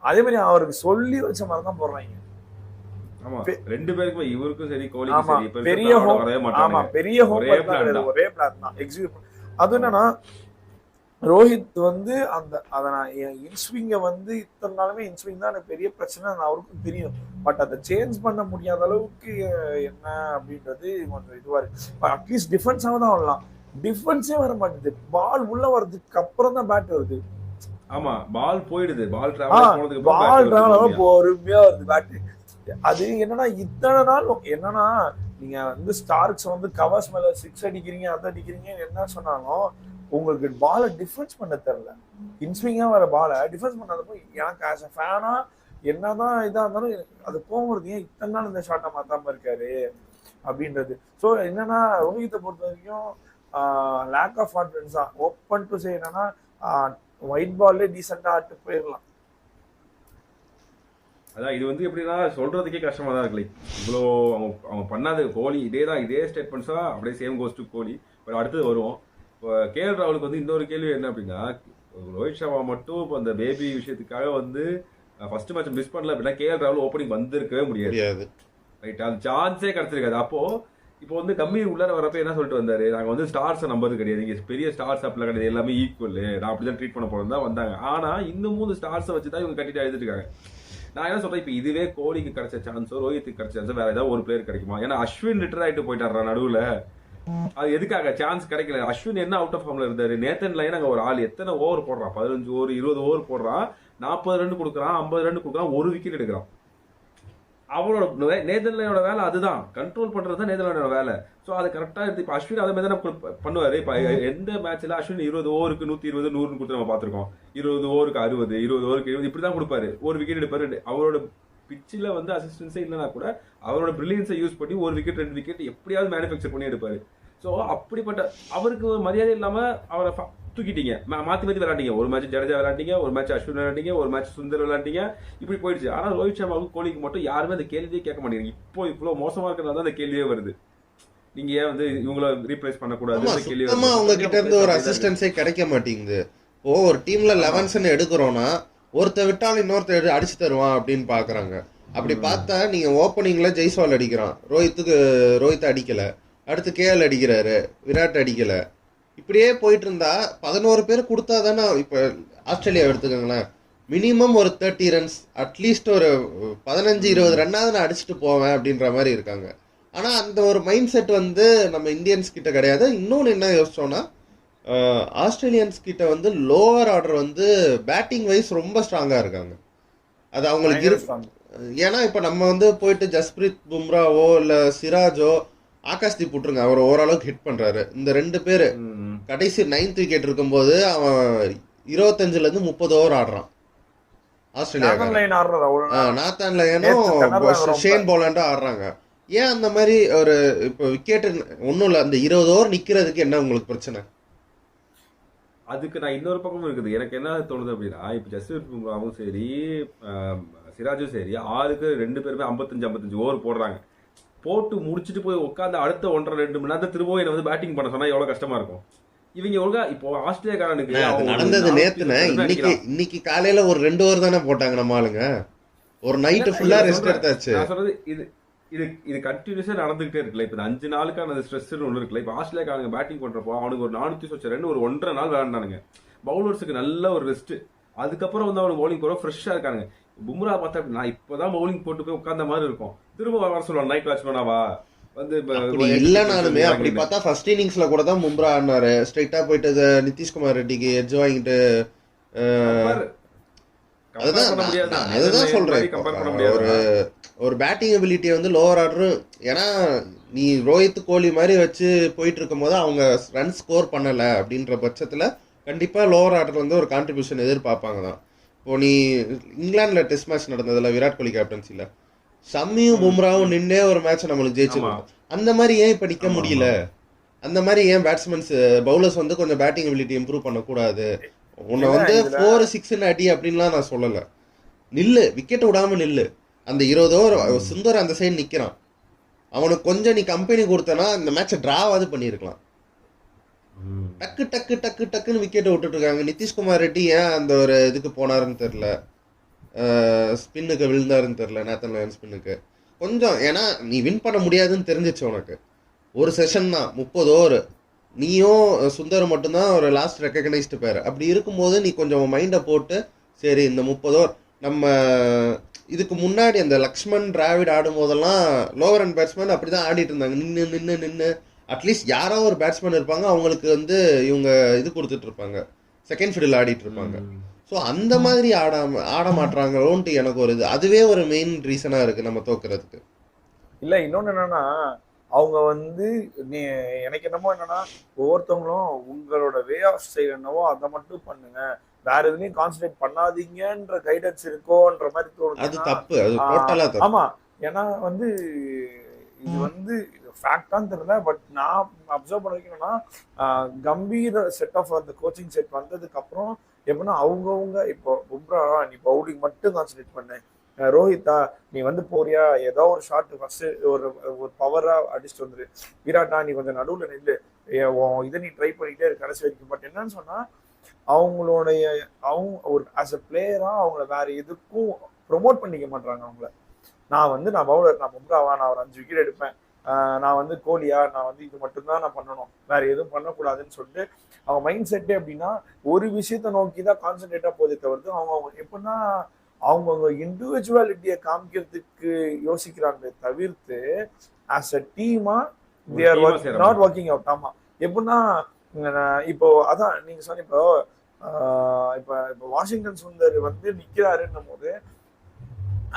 அதே மாதிரி அவருக்கு சொல்லி வச்ச மாதிரி தான் போடுறாங்க. ஆமா ரெண்டு பேருக்கும் இவருக்கும் சரி கோலிக்கும் சரி பெரிய ஒரே பிளான் தான் எக்ஸிக்யூட். அது என்னன்னா ரோஹித் வந்து அதை நான் இன்ஸ்விங்கை வந்து இத்தனை நாளுமே இன்ஸ்விங் தான் எனக்கு பெரிய பிரச்சனை அவருக்கும் தெரியும். பட் அதை சேஞ்ச் பண்ண முடியாத அளவுக்கு என்ன அப்படின்றது கொஞ்சம் இதுவா இருக்கு. அட்லீஸ்ட் டிஃபென்ஸாக தான் வரலாம், டிஃபென்ஸே வர மாட்டேது. பால் உள்ள வர்றதுக்கு அப்புறம் தான் பேட் வருது. ஆமா பால் போயிடுது, பால் டிராவல் பொறுமையா வருது பேட். அது என்னன்னா இத்தனை நாள் என்னன்னா நீங்க வந்து ஸ்டார்க்ஸ் வந்து கவர்ஸ் மேல 6 அடிக்கிறீங்க அதை அடிக்கிறீங்க என்ன சொன்னாலும் உங்களுக்கு பாலை டிஃபென்ஸ் பண்ண தெரியல. இன்ஸ்விங்கா வர பாலை டிஃபென்ஸ் பண்ணாதப்போ எனக்கு ஆஸ் அ ஃபேனா என்னதான் இதா இருந்தாலும் அது போகிறது ஏன் இத்தனை நாள் இந்த ஷாட்டை மாத்தாம இருக்காரு அப்படின்றது. ஸோ என்னன்னா ரோஹித்தை பொறுத்த வரைக்கும் லேக் ஆஃப் கான்ஃபிடன்ஸ் தான். ஓப்பன் டு சே என்னன்னா ஒயிட் பால்லே டீசெண்டா ஆட்டு போயிடலாம். அதான் இது வந்து எப்படின்னா சொல்றதுக்கே கஷ்டமா தான் இருக்கு. லைக் இவ்வளோ அவங்க பண்ணாது கோலி இதே ஸ்டேட்மெண்ட்ஸா அப்படியே same goes to Kohli. But அடுத்தது வருவோம். இப்போ கேஎல் ராகுலுக்கு வந்து இன்னொரு கேள்வி என்ன அப்படின்னா, ரோஹித் சர்மா மட்டும் இப்போ அந்த பேபி விஷயத்துக்காக வந்து ஃபர்ஸ்ட் மேட்ச் மிஸ் பண்ணல அப்படின்னா கேஎல் ராகுல் ஓப்பனிங் வந்திருக்கவே முடியாது. ரைட், அது சான்ஸே கிடைச்சிருக்காது. அப்போ இப்போ வந்து கம்மி உள்ளார வரப்ப என்ன சொல்லிட்டு வந்தாரு, நாங்க வந்து ஸ்டார்ஸ் நம்பது கிடையாது, இங்க பெரிய ஸ்டார்ஸ் அப்பெல்லாம் கிடையாது, எல்லாமே ஈக்குவல், நான் அப்படிதான் ட்ரீட் பண்ண போறோம் தான் வந்தாங்க. ஆனா இன்னமும் இந்த ஸ்டார்ஸை வச்சுதான் இவங்க கட்டிட்டு எழுதிட்டு இருக்காங்க. நான் என்ன சொல்றேன், இப்போ இதுவே கோலிக்கு கிடைச்ச சான்ஸோ ரோஹித்துக்கு கிடைச்ச சான்ஸோ வேற ஏதாவது ஒரு பிளேயர் கிடைக்குமா? ஏன்னா அஸ்வின் ரிட்டர் ஆயிட்டு போயிட்டாரா நடுவுல, அது எதுக்காக சான்ஸ் கிடைக்கல? அஸ்வின் என்ன அவுட் ஆஃப் ஃபார்ம்ல இருந்தாரு? நேத்தன் லைன் அங்க ஒரு ஆள் எத்தனை ஓவர் போடுறான், 15 ஓவர் 20 ஓவர் போடுறான், 40 ரன் கொடுக்குறான், 50 ரன் கொடுக்குறான், ஒரு விக்கெட் எடுக்கிறான். அவரோட நேதர்லாண்டோட வேலை அதுதான், கண்ட்ரோல் பண்றது தான் நேதர்லாண்டோட வேலை. ஸோ அது கரெக்டா இருக்கு. இப்போ அஸ்வின் அதை மாதிரி தான் பண்ணுவாரு. இப்போ எந்த மேட்ச்ல அஸ்வின் 20 ஓவருக்கு 120 100 கொடுத்து நம்ம பார்த்துருக்கோம். 20 ஓவருக்கு 60, 20 ஓவருக்கு 70 இப்படிதான் கொடுப்பாரு, ஒரு விக்கெட் எடுப்பாரு. அவரோட பிச்சில் வந்து அசிஸ்டன்ஸே இல்லைனா கூட அவரோட பிரில்லியன்ஸை யூஸ் பண்ணி ஒரு விக்கெட் 2 விக்கெட் எப்படியாவது மேனுஃபேக்சர் பண்ணி எடுப்பாரு. ஸோ அப்படிப்பட்ட அவருக்கு மரியாதை இல்லாம அவரை தூக்கிட்டீங்க, மாத்தி விளையாண்டீங்க. ஒரு மேட்ச் ஜடேஜா விளையாண்டீங்க, ஒரு மேட்ச் அஸ்வின் விளையாண்டீங்க, ஒரு மேட்ச் சுந்தர் விளையாண்டீங்க, இப்படி போயிடுச்சு. ஆனா ரோஹித் சர்மாவுக்கு கோலிக்கு மட்டும் யாருமே அந்த கேள்வியே கேட்க மாட்டேங்க. இப்போ இவ்வளவு மோசமா இருக்கிறதா அந்த கேள்வியே வருது. நீங்க ஏன் வந்து இவங்கள ரீப்ளேஸ் பண்ணக்கூடாது கேள்வி அவங்க கிட்ட இருந்து ஒரு அசிஸ்டன்ஸே கிடைக்க மாட்டேங்குது. ஓ ஒரு டீம்ல 11 எடுக்கிறோம்னா ஒருத்த விட்டாலும் இன்னொருத்த அடிச்சு தருவான் அப்படின்னு பாக்குறாங்க. அப்படி பார்த்தா நீங்க ஓப்பனிங்ல ஜெய்ஸ்வால் அடிக்கிறான், ரோஹித் அடிக்கல, அடுத்து கேஎல் அடிக்கிறாரு, விராட் அடிக்கல. இப்படியே போயிட்டு இருந்தா 11 பேர் கொடுத்தா தானே. இப்ப ஆஸ்திரேலியா எடுத்துக்கோங்களேன், மினிமம் ஒரு 30 ரன்ஸ், அட்லீஸ்ட் ஒரு 15-20 ரன்னாவது நான் அடிச்சுட்டு போவேன் அப்படின்ற மாதிரி இருக்காங்க. ஆனா அந்த ஒரு மைண்ட் செட் வந்து நம்ம இந்தியன்ஸ் கிட்ட கிடையாது. இன்னொன்னு என்ன யோசிச்சோம்னா, ஆஸ்திரேலியன்ஸ் கிட்ட வந்து லோவர் ஆர்டர் வந்து பேட்டிங் வைஸ் ரொம்ப ஸ்ட்ராங்கா இருக்காங்க. அது அவங்களுக்கு இருக்கு. ஏன்னா இப்ப நம்ம வந்து போயிட்டு ஜஸ்பிரீத் பும்ராவோ இல்ல சிராஜோ, ஆகாஷ்தீப் போட்டுருங்க, அவர் ஓரளவுக்கு ஹிட் பண்றாரு. இந்த 2 பேரு கடைசி 9th விக்கெட் இருக்கும்போது அவன் 25ல இருந்து 30 ஓவர் ஆடுறான். ஆஸ்திரேலியா நாத்தான் லயனும் ஷேன் போலாண்டும் ஆடுறாங்க. ஏன் அந்த மாதிரி ஒரு இப்ப விக்கெட் ஒன்னும் இல்ல, அந்த 20 ஓவர் நிக்கிறதுக்கு என்ன உங்களுக்கு பிரச்சனை? அதுக்கு நான் இன்னொரு பக்கமும் இருக்குது. எனக்கு என்ன தோணுது அப்படின்னா, இப்ப ஜஸ்பிரீத் பும்ராவும் சரி சிராஜும் சரி, ஆளுக்கு 2 பேருமே 55 ஓவர் போடுறாங்க. போட்டு முடிச்சுட்டு போய் உட்காந்து அடுத்த 1.5-2 மணி நேரத்தை திரும்பவும் என்ன வந்து பேட்டிங் பண்ண சொன்னா எவ்வளவு கஷ்டமா இருக்கும். இவங்க ஒழுங்கா இப்போ ஆஸ்திரேலியாக்காரனுக்கு நடந்தது நேத்துன இன்னைக்கு காலையில ஒரு 2 ஓவர் தானே போட்டாங்க நம்ம ஆளுங்க, ஒரு நைட் ஃபுல்லா ரெஸ்ட் எடுத்தாச்சு. நான் சொல்றது இது கண்டினியூஸா நடந்துகிட்டே இருக்குல்ல. இப்ப 5 நாளுக்கான ஸ்ட்ரெஸ் ஒன்று இருக்குல்ல. இப்ப ஆஸ்திரேலியாக்காரங்க பேட்டிங் பண்றப்போ அவனுக்கு ஒரு 400 சொச்ச ரன் ஒரு 1.5 நாள் விளையாண்டானுங்க. பவுலர்ஸுக்கு நல்ல ஒரு ரெஸ்ட், அதுக்கப்புறம் வந்து அவனுக்கு பவுலிங் போற ஃப்ரெஷ்ஷா இருக்காங்க. பும்ரா பார்த்தா நான் இப்பதான் பவுலிங் போட்டு போய் உட்கார்ந்த மாதிரி இருக்கும், திரும்ப வர சொல்லுவான் நைட் வாட்ச்மேனாவா வந்து இல்லனாலுமே. அப்படி பார்த்தா ஃபர்ஸ்ட் இன்னிங்ஸ்ல கூட தான் பும்ரா ஆடினாரு, ஸ்ட்ரைட்டா போயிட்டு நிதிஷ்குமார் ரெட்டிக்கு எட்ஜ் வாங்கிட்டு. அதுதான் சொல்றேன், ஒரு பேட்டிங் எபிலிட்டி வந்து லோவர் ஆர்டர். ஏன்னா நீ ரோஹித் கோலி மாதிரி வச்சு போயிட்டு இருக்கும் போது அவங்க ரன் ஸ்கோர் பண்ணல அப்படின்ற பட்சத்துல கண்டிப்பா லோவர் ஆர்டர் வந்து ஒரு கான்ட்ரிபியூஷன் எதிர்பார்ப்பாங்க தான். இப்போ நீ இங்கிலாந்துல டெஸ்ட் மேட்ச் நடந்ததுல விராட் கோலி கேப்டன்சில ஷமியும் பும்ராவும் நின்னே ஒரு மேட்ச் நம்மளுக்கு ஜெயிச்சிருக்கோம். அந்த மாதிரி ஏன் இப்ப நிக்க முடியல? அந்த மாதிரி ஏன் பேட்ஸ்மேன்ஸ் பவுலர்ஸ் வந்து கொஞ்சம் பேட்டிங் எபிலிட்டி இம்ப்ரூவ் பண்ணக்கூடாது? உன்னை வந்து 4-6 அடி அப்படின்லாம் நான் சொல்லல, நில்லு, விக்கெட் விடாம நில்லு. அந்த 20 ஓவர் சுந்தர் அந்த சைடு நிக்கிறான், அவனுக்கு கொஞ்சம் நீ கம்பெனி கொடுத்தனா இந்த மேட்சை டிராவாவது பண்ணிருக்கலாம். டக்கு டக்கு டக்கு டக்குன்னு விக்கெட் விட்டுட்டு இருக்காங்க. நிதிஷ்குமார் ரெட்டி ஏன் அந்த ஒரு இதுக்கு போனாருன்னு தெரியல, ஸ்பின்னுக்கு விழுந்தாருன்னு தெரியல, நேத்தன் லயன் ஸ்பின்னுக்கு கொஞ்சம். ஏன்னா நீ வின் பண்ண முடியாதுன்னு தெரிஞ்சிச்சு உனக்கு. ஒரு செஷன் தான் 30 ஓவர், நீயும் சுந்தர் மட்டும்தான் ஒரு லாஸ்ட் ரெக்கக்னைஸ்டு பேர். அப்படி இருக்கும்போது நீ கொஞ்சம் மைண்டை போட்டு சரி இந்த 30 ஓவர் நம்ம இதுக்கு முன்னாடி அந்த லக்ஷ்மன் டிராவிட் ஆடும் போதெல்லாம் லோவர் அண்ட் பேட்ஸ்மேன் அப்படிதான் ஆடிட்டு இருந்தாங்க, நின்று அட்லீஸ்ட் யாரோ ஒரு பேட்ஸ்மேன் இருப்பாங்க, அவங்களுக்கு வந்து இவங்க இது கொடுத்துட்டு இருப்பாங்க, செகண்ட் ஃபீல்டில் ஆடிட்டு இருப்பாங்க. ஸோ அந்த மாதிரி ஆட மாட்டாங்களோன்ட்டு எனக்கு ஒரு இது, அதுவே ஒரு மெயின் ரீசனா இருக்கு நம்ம தோக்குறதுக்கு. இல்ல இன்னொன்னு என்னன்னா, அவங்க வந்து எனக்கு என்னமோ என்னன்னா, ஒவ்வொருத்தவங்களும் உங்களோட வே ஆஃப் ஸ்டைல் என்னவோ அதை மட்டும் பண்ணுங்க, வேற எதுலயும் கான்சென்ட்ரேட் பண்ணாதீங்கன்ற கைடன்ஸ் இருக்கோன்ற மாதிரி தோணுது. அது தப்பு, அது டோட்டலா தப்பு. ஆமா, ஏன்னா வந்து இது வந்து ஃபேக்டான்னு தெரியல, பட் நான் அப்சர்வ் பண்ண வைக்கணும்னா கம்பீர் செட் ஆஃப் அந்த கோச்சிங் செட் வந்ததுக்கு அப்புறம் எப்படின்னா அவங்கவுங்க இப்போ பும்ரா நீ பவுலிங் மட்டும் கான்சன்ட்ரேட் பண்ணு, ரோஹித்தா நீ வந்து போறியா ஏதோ ஒரு ஷாட் ஃபர்ஸ்ட் ஒரு ஒரு பவரா அடிச்சுட்டு வந்துரு, விராட்டா நீ கொஞ்சம் நடுவுல நில்லு, இதை நீ ட்ரை பண்ணிட்டே இரு கடைசி வரைக்கும். பட் என்னன்னு சொன்னா அவங்களுடைய அவங்க ஒரு ஆஸ் அ பிளேயரா அவங்கள வேற எதுக்கும் ப்ரொமோட் பண்ணிக்க மாட்டாங்க. அவங்கள நான் பவுலர், நான் பும்ராவா, நான் ஒரு 5 விக்கெட் எடுப்பேன், நான் வந்து கோலியா, நான் வந்து இது மட்டும்தான் நான் பண்ணணும், வேற எதுவும் பண்ணக்கூடாதுன்னு சொல்லிட்டு அவங்க மைண்ட் செட்டே அப்படின்னா ஒரு விஷயத்த நோக்கி தான் கான்சென்ட்ரேட்டா போதே தவிர்த்து அவங்க எப்படின்னா அவங்கவுங்க இண்டிவிஜுவாலிட்டியை காமிக்கிறதுக்கு யோசிக்கிறாங்க தவிர்த்து ஆஸ் அ டீமா they are not working out. ஆமா, எப்படின்னா இப்போ அதான் நீங்க சொன்ன இப்போ இப்போ வாஷிங்டன் சுந்தர் வந்து நிக்கிறாருன்னும் போது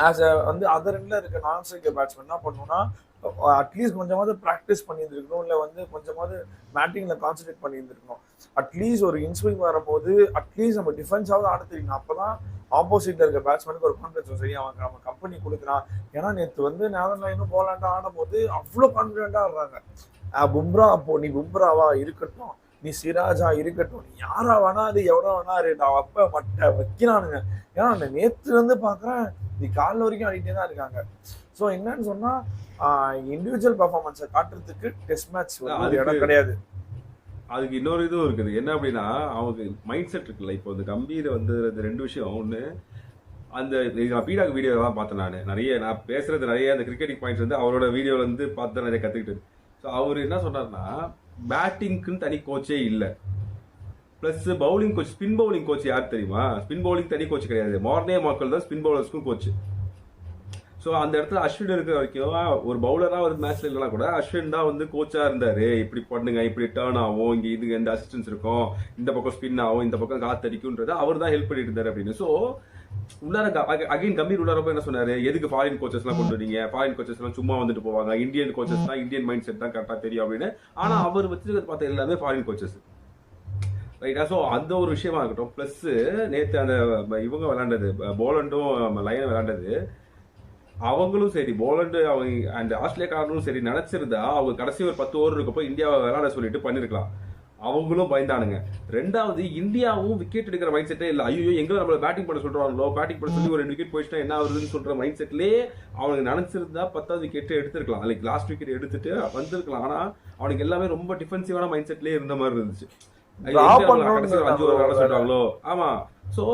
ஆஸ் அ வந்து அதர் எண்ட்ல இருக்க நான் ஸ்ட்ரைக்கர் பேட்ஸ்மேன் என்ன பண்ணணும்னா அட்லீஸ்ட் கொஞ்சமாவது ப்ராக்டிஸ் பண்ணியிருந்துருக்கணும், இல்லை வந்து கொஞ்சமாவது பேட்டிங்ல கான்சன்ட்ரேட் பண்ணியிருந்துருக்கணும். அட்லீஸ்ட் ஒரு இன்ஸ்விங் வரும்போது அட்லீஸ்ட் நம்ம டிஃபென்ஸாவது ஆட தெரியணும். அப்பதான் ஆப்போசிட்ல இருக்க பேட்ஸ்மேனுக்கு ஒரு கான்ஃபிடன்ஸ் சரி அவங்க நம்ம கம்பெனி கொடுக்குறான். ஏன்னா நேற்று வந்து நேதர்லாண்டும் போலாண்டா ஆடும் போது அவ்வளோ கான்ஃபிடென்ட்டா ஆடுறாங்க. பும்ரா அப்போ நீ பும்ராவா இருக்கட்டும், நீ சிராஜா இருக்கட்டும், நீ யாரா வேணா அது எவ்வளோ வேணா நான் அப்ப மட்ட வைக்கிறானுங்க. ஏன்னா அந்த நேற்று வந்து பாக்குறேன் நீ காலைல வரைக்கும் ஆடிட்டே தான் இருக்காங்க. ஸோ என்னன்னு சொன்னா இண்டிவிஜுவல் பர்ஃபார்மன்ஸை காட்டுறதுக்கு டெஸ்ட் மேட்ச் வந்து இடம் கிடையாது. அதுக்கு இன்னொரு இதுவும் இருக்குது. என்ன அப்படின்னா அவங்க மைண்ட் செட் இருக்குல்ல. இப்போ இந்த கம்பீர் வந்து 2 விஷயம். ஒன்று அந்த பீடாக் வீடியோலாம் பார்த்தேன். நான் பேசுறது நிறைய அந்த கிரிக்கெட்டிங் பாயிண்ட்ஸ் வந்து அவரோட வீடியோல இருந்து பார்த்து நிறைய கத்துக்கிட்டு. ஸோ அவர் என்ன சொல்றாருன்னா பேட்டிங்க்குன்னு தனி கோச்சே இல்லை, plus bowling coach, spin bowling coach யார் தெரியுமா? ஸ்பின் பவுலிங் தனி கோச் கிடையாது, மார்னே மார்க்கல் தான் ஸ்பின் பவுலர்ஸ்க்கும் கோச். ஸோ அந்த இடத்துல அஸ்வின் இருக்கிற வரைக்கும் ஒரு பவுலரா ஒரு மேட்ச்ல இல்லைனா கூட அஸ்வின் தான் வந்து கோச்சா இருந்தாரு. இப்படி பண்ணுங்க, இப்படி டேர்ன் ஆகும், இங்க இது எந்த அசிஸ்டன்ஸ் இருக்கும், இந்த பக்கம் ஸ்பின் ஆகும், இந்த பக்கம் காத்தடிக்கும்ன்றது அவர் தான் ஹெல்ப் பண்ணிட்டு இருந்தாரு அப்படின்னு. ஸோ உள்ளார அகைன் கம்பீர் உள்ளாரப்ப என்ன சொன்னாரு, எதுக்கு ஃபாரின் கோச்சஸ் எல்லாம் கொண்டு வரீங்க, ஃபாரின் கோச்சஸ் எல்லாம் சும்மா வந்துட்டு போவாங்க, இந்தியன் கோச்சஸ் தான் இந்தியன் மைண்ட் செட் தான் கரெக்டா தெரியும் அப்படின்னு. ஆனா அவர் வச்சிருக்கிறது பார்த்த எல்லாமே ஃபாரின் கோச்சஸ், ரைட்டா? ஸோ அந்த ஒரு விஷயமா இருக்கட்டும். பிளஸ் நேற்று அந்த இவங்க விளையாண்டது, போலண்டும் லைன் விளையாண்டது, அவங்களும் சரி போலண்டு அவங்க அண்ட் ஆஸ்திரேலியாக்காரனும் சரி நினைச்சிருந்தா அவங்க கடைசி ஒரு 10 ஓவர் இருக்கப்போ இந்தியாவை விளையாட சொல்லிட்டு பண்ணிருக்கலாம். அவங்களும் பயந்தானுங்க. ரெண்டாவது இந்தியாவும் விக்கெட் எடுக்கிற மைண்ட் செட்டே இல்லை. ஐயோ எங்க நம்மள பேட்டிங் பண்ண சொல்றாங்களோ, பேட்டிங் பண்ண சொல்லி ஒரு 2 விக்கெட் போயிடுச்சுன்னா என்ன ஆகுதுன்னு சொல்ற மைண்ட் செட்லேயே அவனுக்கு நினைச்சிருந்தா 10வது விக்கெட் எடுத்திருக்கலாம், லைக் லாஸ்ட் விக்கெட் எடுத்துட்டு வந்திருக்கலாம். ஆனா அவனுக்கு எல்லாமே ரொம்ப டிஃபென்சிவான மைண்ட் செட்லேயே இருந்த மாதிரி இருந்துச்சு. சொல்றாங்களோ. ஆமா. சோ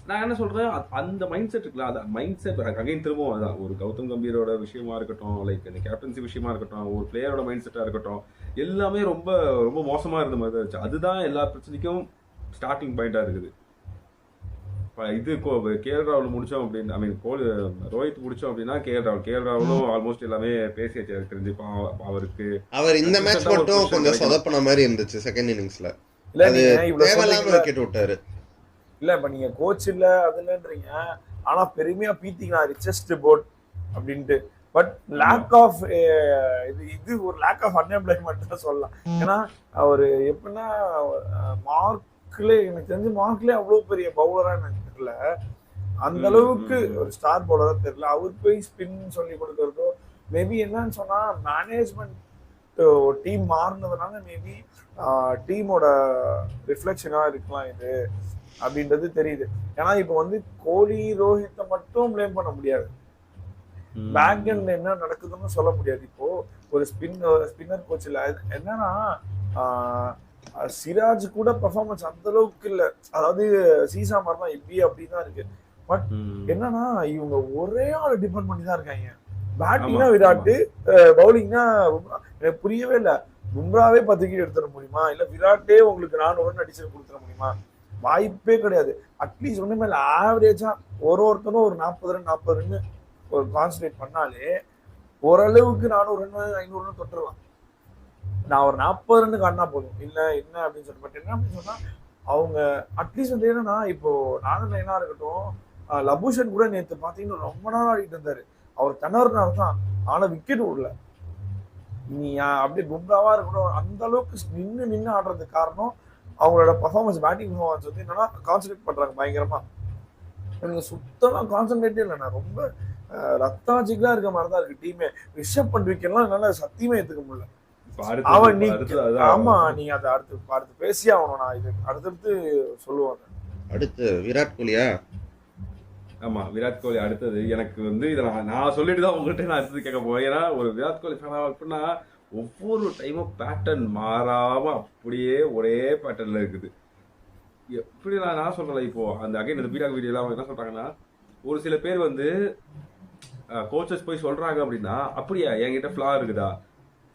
நான் என்ன சொல்றேன், அந்த மைண்ட் செட் இருக்குல்ல, அந்த மைண்ட் செட் அகைன் திரும்பவும் அதான் ஒரு கௌதம் கம்பீரோட விஷயமா இருக்கட்டும், லைக் இந்த கேப்டன்சி விஷயமா இருக்கட்டும், ஒரு பிளேயரோட மைண்ட் செட்டா இருக்கட்டும், எல்லாமே ரொம்ப ரொம்ப மோசமா இருந்த மாதிரி தான் இருந்துச்சு. அதுதான் எல்லா பிரச்சனைக்கும் ஸ்டார்டிங் பாயிண்டா இருக்குது. இது கேஎல் ராகுல் முடிச்சோம் அப்படின்னு, ஐ மீன் ரோஹித் முடிச்சோம் அப்படின்னா கேஎல் ராகுலும் ஆல்மோஸ்ட் எல்லாமே பேசியாச்சு தெரிஞ்சு. அவருக்கு அவர் இந்த மேட்ச் மட்டும் கொஞ்சம் சொதப்பின மாதிரி இருந்துச்சு செகண்ட் இன்னிங்ஸ்ல. விக்கெட் விட்டாரு. இல்ல இப்ப நீங்க கோச் இல்ல அதுலன்றீங்க, ஆனா பெருமையா பீத்திங்களா ரிச்சஸ்ட் போர்ட் அப்படின்ட்டு. பட் லேக் ஆஃப் இது ஒரு லேக் ஆஃப் அன்எம்ப்ளாய்மெண்ட் தான் சொல்லலாம். ஏன்னா அவரு எப்படின்னா மார்க்ல எனக்கு தெரிஞ்சு மார்க்ல அவ்வளவு பெரிய பவுலரா எனக்கு தெரியல, அந்த அளவுக்கு ஒரு ஸ்டார் பவுலரா தெரியல. அவர் போய் ஸ்பின் சொல்லி கொடுக்கறதோ மேபி என்னன்னு சொன்னா மேனேஜ்மெண்ட் டீம் மாறினதுனால மேபி டீமோட ரிஃப்ளெக்ஷனா இருக்கலாம் இது அப்படின்றது தெரியுது. ஏன்னா இப்ப வந்து கோலி ரோஹித்தை மட்டும் பிளேம் பண்ண முடியாது, பேக் எண்ட்ல என்ன நடக்குதுன்னு சொல்ல முடியாது. இப்போ ஒரு ஸ்பின்னர் கோச் இல்ல, என்னன்னா சிராஜ் கூட பெர்ஃபார்மன்ஸ் அந்த அளவுக்கு இல்ல, அதாவது சீசா மாதிரி தான் இப்படி அப்படிதான் இருக்கு. பட் என்னன்னா இவங்க ஒரே ஆள் டிபெண்ட் பண்ணி தான் இருக்காங்க. பேட்டிங்னா விராட்டு, பவுலிங்னா எனக்கு புரியவே இல்லை. பும்ராவே 10 விக்கெட் எடுத்துட முடியுமா, இல்ல விராட்டே உங்களுக்கு 400 ரன் அடிச்சு கொடுத்துட முடியுமா? வாய்ப்பே கிடையாது. அட்லீஸ்ட் ஒண்ணுமே இல்லை, ஆவரேஜா ஒருத்தரும் ஒரு 40 ரன் ஒரு கான்சன்ட்ரேட் பண்ணாலே ஓரளவுக்கு 400 ரன் 500 ரன் தொட்டுடலாம். நான் ஒரு 40 ரன்னுக்கு ஆடினா போதும் இல்ல என்ன அப்படின்னு சொல்லிட்டு. பட் என்ன அப்படின்னு சொன்னா அவங்க அட்லீஸ்ட் வந்து என்னன்னா இப்போ நானும் லைனா இருக்கட்டும், லபூஷன் கூட நேற்று பாத்தீங்கன்னா ரொம்ப நாள் ஆடிட்டு இருந்தாரு. அவர் திணறினார் தான், ஆனா விக்கெட் விடல. நீ அப்படியே பும்ராவா இருக்கட்டும், அந்த அளவுக்கு நின்று ஆடுறதுக்கு காரணம் அவங்களோட பர்ஃபார்மன்ஸ், பேட்டிங் பர்ஃபார்மன்ஸ் வந்து என்னன்னா கான்சன்ட்ரேட் பண்றாங்க பயங்கரமா. எனக்கு சுத்தமா கான்சன்ட்ரேட்டே இல்லை, நான் ரொம்ப ரத்தாஜிக்கலா இருக்க மாதிரி தான் இருக்கு டீமே. ரிஷப் பண்ட் விக்கெட்லாம் என்னால சத்தியமே ஏத்துக்க முடியல. அவன் நீ ஆமா நீங்க அதை அடுத்து பேசி ஆகணும். நான் இது அடுத்தடுத்து சொல்லுவாங்க. அடுத்து விராட் கோலியா? ஆமா, விராட் கோலி அடுத்தது. எனக்கு வந்து இதை நான் சொல்லிட்டு தான் உங்கள்கிட்ட நான் அடுத்தது கேட்க போவேன். ஏன்னா ஒரு விராட் கோலி ஃபேனா அப்படின்னா ஒவ்வொரு டைமும் பேட்டர்ன் மாறாம அப்படியே ஒரே பேட்டர்ன்ல இருக்குது. எப்படி நான் சொல்றேன், இப்போ அந்த அகைன் இந்த பீடாக் வீடியோலாம் என்ன சொல்றாங்கன்னா, ஒரு சில பேர் வந்து கோச்சஸ் போய் சொல்றாங்க அப்படின்னா, அப்படியா என்கிட்ட ஃபிளா இருக்குதா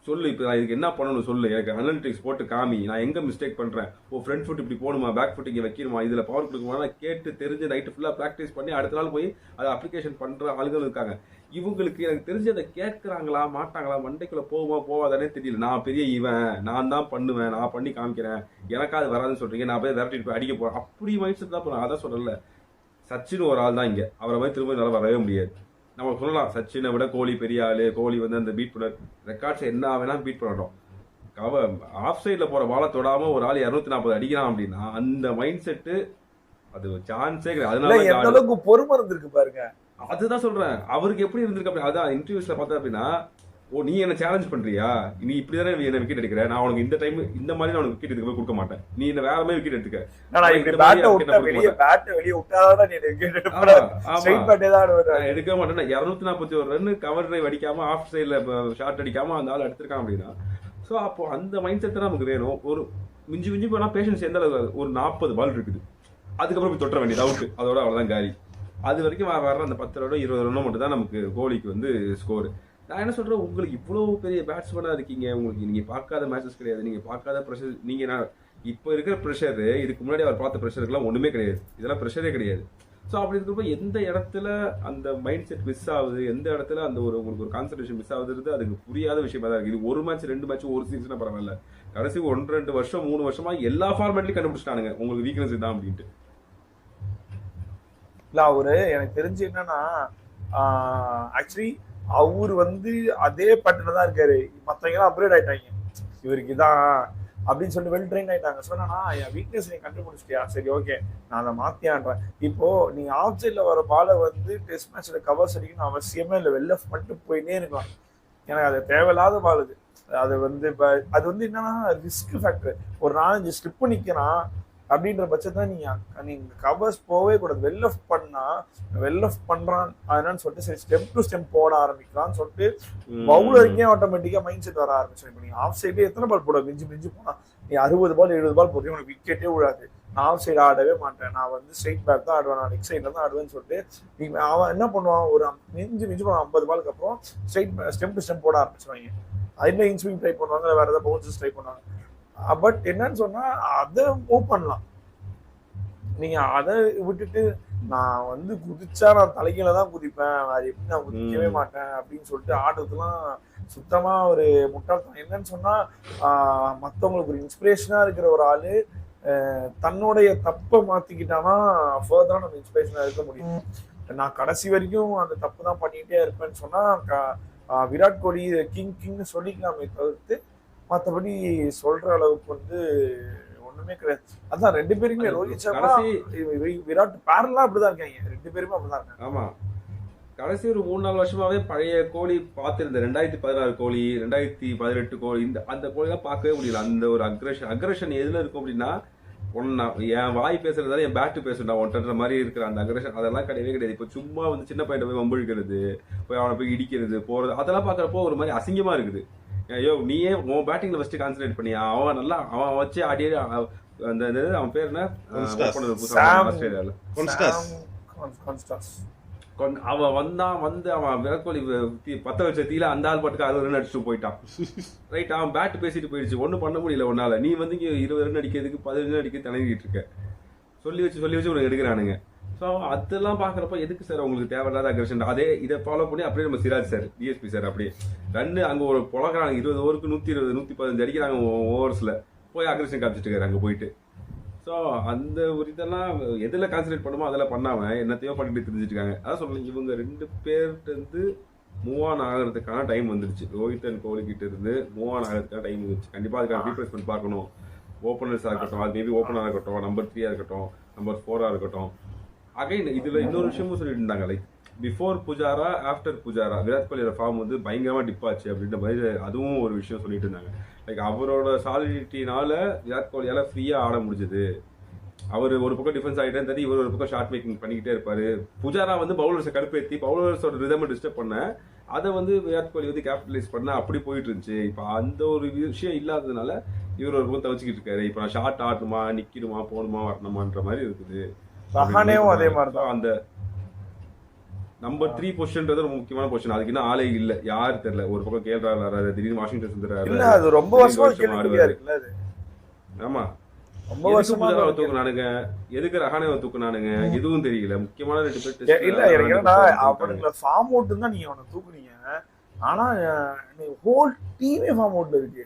சொல்லு, இப்போ நான் இதுக்கு என்ன பண்ணணும் சொல்லு, எனக்கு அனலிட்டிக்ஸ் போட்டு காமி, நான் எங்க மிஸ்டேக் பண்றேன், ஃப்ரண்ட் ஃபுட் இப்படி போகணுமா, பேக் ஃபுட் இங்கே வைக்கணுமா, இதுல பவர் கொடுக்குமா, நான் கேட்டு தெரிஞ்சு நைட்டு ஃபுல்லா ப்ராக்டிஸ் பண்ணி அடுத்த நாள் போய் அதை அப்ளிகேஷன் பண்ற ஆளுகள் இருக்காங்க. இவங்களுக்கு எனக்கு தெரிஞ்சு அதை கேட்கறாங்களா மாட்டாங்களா, மண்டைக்குள்ள போகுமா போவாதானே தெரியல. நான் பெரிய இவன், நான் தான் பண்ணுவேன், நான் பண்ணி காமிக்கிறேன், எனக்கா அது வராதுன்னு சொல்றீங்க, நான் போய் விரட்டிட்டு போய் அடிக்க போறேன், அப்படி மைண்ட் செட் தான் போறேன். அதான் சொல்றேன்ல, சச்சின் ஒரு ஆள் தான் இங்க, அவரை மாதிரி திரும்ப நல்லா வரவே முடியாது. நம்ம சொல்லலாம் சச்சினை விட கோலி பெரிய ஆளு, கோலி வந்து அந்த பீட் பண்ண ரெக்கார்ட்ஸ் என்ன வேணா பீட் பண்ணட்டும், ஆஃப் சைட்ல போற பாலை தொடாம ஒரு ஆள் 240 அடிக்கிறான் அப்படின்னா அந்த மைண்ட் செட்டு அது சான்ஸே கிடையாது. அதனால பொறுமை இருந்திருக்கு பாருங்க. அதுதான் சொல்றேன், அவருக்கு எப்படி இருந்திருக்கு அப்படி. அதான் இன்டர்வியூஸ்ல பார்த்தா அப்படின்னா, ஓ நீ என்ன சேலஞ்ச் பண்றியா, நீ இப்படிதானே என்ன விக்கெட் எடுக்கிற, நான் உனக்கு இந்த டைம் இந்த மாதிரி நான் உனக்கு விக்கெட் எடுக்க கொடுக்க மாட்டேன், நீ என்ன வேற மாதிரி விக்கெட் எடுத்துக்க, எடுக்க மாட்டேன். 241 ரன் கவர் டிரைவ் அடிக்காம ஆஃப் சைட்ல ஷார்ட் அடிக்காம அந்த ஆள் எடுத்திருக்கான் அப்படின்னா, ஸோ அப்போ அந்த மைண்ட் செட் தான் நமக்கு வேணும். ஒரு மிஞ்சி மிஞ்சி போனா பேஷன்ஸ் எந்த அளவுக்கு, ஒரு 40 பால் இருக்குது, அதுக்கப்புறம் போய் தொட்ட வேண்டியது அவுட், அதோட அவ்வளவுதான் காலி. அது வரைக்கும் வர அந்த 10 ரனோ 20 ரனோ மட்டும் தான் நமக்கு கோலிக்கு வந்து ஸ்கோர். நான் என்ன சொல்றேன், உங்களுக்கு இவ்வளவு பெரிய பேட்ஸ்மேனா இருக்கீங்க, உங்களுக்கு நீங்க பார்க்காத மேட்சஸ் கிடையாது, நீங்க பார்க்காத ப்ரெஷர், நீங்க இப்போ இருக்கிற ப்ரெஷர் இதுக்கு முன்னாடி அவர் பார்த்த ப்ரெஷருக்குலாம் ஒண்ணுமே கிடையாது, இதெல்லாம் ப்ரெஷரே கிடையாது. ஸோ அப்படி இருக்கிறப்ப எந்த இடத்துல அந்த மைண்ட் செட் மிஸ் ஆகுது, எந்த இடத்துல அந்த ஒரு உங்களுக்கு ஒரு கான்சன்ட்ரேஷன் மிஸ் ஆகுது, அதுக்கு புரியாத விஷயமா தான் இருக்கு. இது ஒரு மேட்ச் 2 மேட்ச் ஒரு சீசனா பரவாயில்ல, கடைசி 1-2 வருஷம் 3 வருஷமா எல்லா ஃபார்மேட்லயும் கண்டுபிடிச்சிட்டானுங்க உங்களுக்கு வீக்னஸ் தான் அப்படின்ட்டு. இல்ல அவரு எனக்கு தெரிஞ்சு என்னன்னா, ஆக்சுவலி அவரு வந்து அதே பேட்டர்ல தான் இருக்காரு, மத்தவங்க எல்லாம் அப்கிரேட் ஆயிட்டாங்க, இவருக்கு இதான் அப்படின்னு சொல்லிட்டு வெல் ட்ரெயின் ஆயிட்டாங்க. சொன்னா என் வீக்னஸ் நீ கண்டுபிடிச்சிட்டியா, சரி ஓகே நான் அதை மாத்தியான்றேன். இப்போ நீங்க ஆஃப் சைட்ல வர பாலை வந்து டெஸ்ட் மேட்ச்ல கவர்ஸ் அடிக்கணும் அவசியமே இல்லை, வெல் ஆஃப் மட்டும் போயினே இருக்கலாம். எனக்கு அது தேவையில்லாத பால் அது வந்து இப்போ அது வந்து என்னன்னா ரிஸ்க் ஃபேக்டர். ஒரு 4-5 ஸ்லிப் நிற்கிறான் அப்படின்ற பட்சத்தில் நீங்க கவர்ஸ் போவே கூடாது. வெல் ஆஃப் பண்றான் அதனான்னு சொல்லிட்டு சரி ஸ்டெப் டு ஸ்டெப் போட ஆரம்பிக்கலாம்னு சொல்லிட்டு பவுலருக்கே ஆட்டோமேட்டிக்கா மைண்ட் செட் வர ஆரம்பிச்சு. இப்போ நீங்க ஆஃப் சைடே எத்தனை பால் போட மிஞ்சி போனா நீ 60 பால் 70 பால் போடுறீங்க, உனக்கு விக்கெட்டே விடாது. நான் ஆஃப் சைடு ஆடவே மாட்டேன், நான் வந்து ஸ்ட்ரைட் பேக் தான் ஆடுவேன், நான் லெக் சைட்ல தான் ஆடுவேன்னு சொல்லிட்டு நீங்க அவன் என்ன பண்ணுவான், ஒரு மிஞ்சி போன 50 பாலுக்கு அப்புறம் ஸ்டெப் டு ஸ்டெப் போட ஆரம்பிச்சுவாங்க. அதுல இன்ஸ்விங் ட்ரை பண்ணுவாங்க, வேற ஏதாவது பவுன்சஸ் ட்ரை பண்ணுவாங்க. பட் என்னன்னு சொன்னா அதை மூவ் பண்ணலாம். நீங்க அதை விட்டுட்டு நான் வந்து குதிச்சா நான் தலைகீழ தான் குதிப்பேன், அது எப்படி நான் குதிக்கவே மாட்டேன் அப்படின்னு சொல்லிட்டு ஆடுறதுலாம் சுத்தமா ஒரு முட்டாள்தான். என்னன்னு சொன்னா மத்தவங்களுக்கு ஒரு இன்ஸ்பிரேஷனா இருக்கிற ஒரு ஆளு தன்னுடைய தப்பை மாத்திக்கிட்டானா ஃபர்தரா நம்ம இன்ஸ்பிரேஷனா இருக்க முடியும். நான் கடைசி வரைக்கும் அந்த தப்பு தான் பண்ணிக்கிட்டே இருப்பேன்னு சொன்னா விராட் கோலி கிங்னு சொல்லிக்கலாமே தவிர்த்து மற்றபடி சொல்ற அளவுக்கு வந்து ஒண்ணுமே கிடையாது. அதான் 2 பேருமே ரோஹித் சர்மா விராட் பேரலா அப்படிதான் இருக்காங்க, 2 பேருமே அப்படிதான் இருக்காங்க. ஆமா, கடைசி ஒரு 3-4 வருஷமாவே பழைய கோலி பார்த்திருந்த 2016 கோலி 2018 கோலி அந்த கோலிலாம் பார்க்கவே முடியல. அந்த ஒரு அக்ரஷன் எதுல இருக்கும் அப்படின்னா, என் வாய் பேசுறதால என் பேட்டு பேசுறா ஒன்றன்ற மாதிரி இருக்கிற அந்த அக்ரஷன் அதெல்லாம் கிடையவே கிடையாது. இப்போ சும்மா வந்து சின்ன பையன் போய் வம்பிழுக்கிறது, போய் அவனை போய் இடிக்கிறது போறது, அதெல்லாம் பாக்குறப்போ ஒரு மாதிரி அசிங்கமா இருக்குது. ஐயோ நீயே உன் பேட்டிங்ல ஃபர்ஸ்ட் கான்சன்ட்ரேட் பண்ணியா, அவன் நல்லா அவன் வச்சு ஆடியே அந்த அவன் பேர் என்ன ஆஸ்திரேலியால அவன் வந்து அவன் விராட் கோலி 10 வருஷ தீல அந்த ஆள் பாட்டுக்கு 60 ரன் அடிச்சுட்டு போயிட்டான். ரைட், அவன் பேட் பேசிட்டு போயிடுச்சு, ஒன்றும் பண்ண முடியல உன்னால. நீ வந்து இங்கே 20 ரன் அடிக்கிறதுக்கு 15 ரன் அடிக்க திணறிட்டு இருக்க, சொல்லி வச்சு உனக்கு எடுக்கிறானுங்க. ஸோ அதெல்லாம் பார்க்குறப்ப எதுக்கு சார் உங்களுக்கு தேவையில்லாத அக்ரஷன். அதே இதை ஃபாலோ பண்ணி அப்படியே நம்ம சிராஜ் சார் டிஎஸ்பி சார் அப்படியே ரன்னு அங்கே ஒரு புழக்கிறாங்க, 20 ஓவருக்கு 120 115 அடிக்கிறாங்க ஓவர்ஸில், போய் அக்ரஷன் காமிச்சிட்டு இருக்காரு அங்கே போயிட்டு. ஸோ அந்த ஒரு இதெல்லாம் எதில் கான்சன்ட்ரேட் பண்ணுமோ அதெல்லாம் பண்ணாமல் என்னத்தையோ பண்ணிட்டு தெரிஞ்சுட்டு இருக்காங்க. அதான் சொல்லுங்க, இவங்க 2 பேர்கிட்ட மூவ் ஆன் ஆகிறதுக்கான டைம் வந்துடுச்சு. ரோஹித் அண்ட் கோலி கிட்ட இருந்து மூவ் ஆன் ஆகிறதுக்கான டைம் வந்துடுச்சு. கண்டிப்பாக அதுக்கான ரீப்ளேஸ்மெண்ட் பார்க்கணும். ஓப்பனர்ஸாக இருக்கட்டும், அது மேபி ஓப்பனராக இருக்கட்டும், நம்பர் 3 இருக்கட்டும், நம்பர் 4 இருக்கட்டும். அகைன் இதுல இன்னொரு விஷயமும் சொல்லிட்டு இருந்தாங்க, like before Pujara after Pujara Virat கோலியோட ஃபார்ம் வந்து பயங்கரமா டிப்பாச்சு அப்படின்ற மாதிரி அதுவும் ஒரு விஷயம் சொல்லிட்டு இருந்தாங்க. லைக் அவரோட சாலிடிட்டினால விராட் கோலியால ஃப்ரீயா ஆட முடிஞ்சது. அவர் ஒரு பக்கம் டிஃபென்ஸ் ஆகிட்டே இருந்தாரு, இவர் ஒரு பக்கம் ஷார்ட் மேக்கிங் பண்ணிக்கிட்டே இருப்பாரு. புஜாரா வந்து பவுலர்ஸை கடுப்பேற்றி பவுலர்ஸோட ரிதமை டிஸ்டர்ப் பண்ண, அதை வந்து விராட் கோலி வந்து கேபிட்டலைஸ் பண்ண அப்படி போயிட்டு இருந்துச்சு. இப்போ அந்த ஒரு விஷயம் இல்லாததுனால இவர் ஒரு பக்கம் தவிச்சுக்கிட்டு இருக்காரு. இப்போ நான் ஷார்ட் ஆடணுமா, நிக்கணுமா, போகணுமா, வரணுமான்ற மாதிரி இருக்குது. ரஹானேவும் அதே மாதிரி தான். அந்த நம்பர் 3 பொசிஷன்றது ஒரு முக்கியமான பொசிஷன். அதுக்கு இன்னும் ஆளே இல்ல, யாரு தெரியல. ஒரு பக்கம் கேஎல் ராகுல் வராரு, திடீர்னு வாஷிங்டன் சுந்தர் இல்ல, அது ரொம்ப வருஷமா கேள்விக்குறியா இருக்குல்ல அது. ஆமா, ரொம்ப வருஷமா தூக்குனானுங்க, எதுக்கு ரஹானேவை தூக்குனானுங்க எதுவும் தெரியல. முக்கியமான 2 பேர் இல்ல என்னன்னா அவனுங்கள ஃபார்ம் அவுட் தான் நீங்க அவனை தூக்குனீங்க. ஆனா ஹோல் டீமே ஃபார்ம் அவுட்ல இருக்கு.